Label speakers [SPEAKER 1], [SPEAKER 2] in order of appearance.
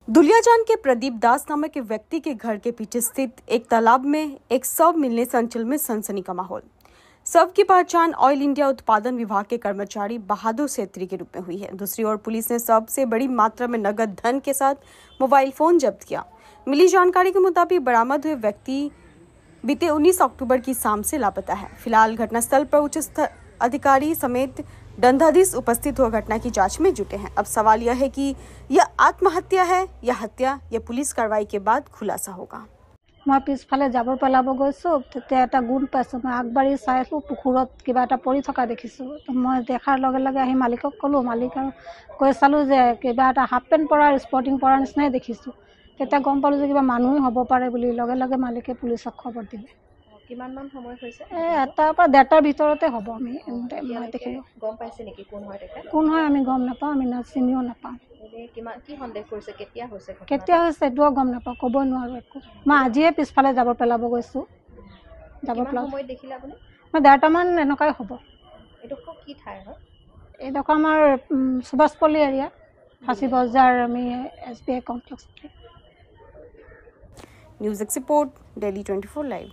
[SPEAKER 1] दुलियाजान के प्रदीप दास नामक एक व्यक्ति के घर के पीछे स्थित एक तालाब में एक शव मिलने से अंचल में सनसनी का माहौल। शव की पहचान ऑयल इंडिया उत्पादन विभाग के कर्मचारी बहादुर सेत्री के रूप में हुई है। दूसरी ओर पुलिस ने शव से बड़ी मात्रा में नगद धन के साथ मोबाइल फोन जब्त किया। मिली जानकारी के मुताबिक बरामद हुए व्यक्ति बीते 19 अक्टूबर की शाम से लापता है। फिलहाल घटनास्थल पर उच्च अधिकारी समेत दंडाधीश उपस्थित हो घटना की जांच में जुटे हैं। अब सवाल यह है कि यह आत्महत्या है या हत्या, यह पुलिस कार्रवाई के बाद खुलासा होगा।
[SPEAKER 2] मैं पिछफाले जाबर पेलाब गईसो तेता गुण पाइছো मैं आगबाड़ी चाइছো पुखुरत किबा एटा परि থকা देखिছো तो मैं देखार लगे लगे आहि मालिকক कलो मालिक কৈ চালো যে কিবা এটা হাফ পেন্ট পৰাৰ স্পৰ্টিং পৰাৰ নিচিনাই দেখিছো তেতা গম পালো যে কিবা মানুহে হ'ব পাৰে বুলি লগে লগে মালিকে পুলিচক খবৰ দিলে।
[SPEAKER 3] কিমান মান সময় হৈছে
[SPEAKER 2] এটাৰ পৰা ডেটাৰ ভিতৰতে হ'ব আমি মই দেখিলো।
[SPEAKER 3] গম পাইছে নেকি কোন হয় তেখেত?
[SPEAKER 2] কোন হয় আমি গম নাপাওঁ, আমি না চিনিও নাপাওঁ।
[SPEAKER 3] কিমান কি সন্দেহ কৰিছে কেতিয়া হৈছে
[SPEAKER 2] এটোও গম নাপাওঁ, ক'ব নোৱাৰো একো। মই আজিয়ে পিছফালে যাবৰ পেলাব গৈছো।
[SPEAKER 3] কিমান সময় দেখিলা আপুনি?
[SPEAKER 2] মই 1:30 মান এনেকাই হ'ব।
[SPEAKER 3] এডোখৰ কি ঠাই হয়?
[SPEAKER 2] এডোখৰ আমাৰ সুভাষপল্লী এৰিয়া, ফাঁচী বজাৰ আমি SBI complex.
[SPEAKER 1] News export, Delhi 24 live.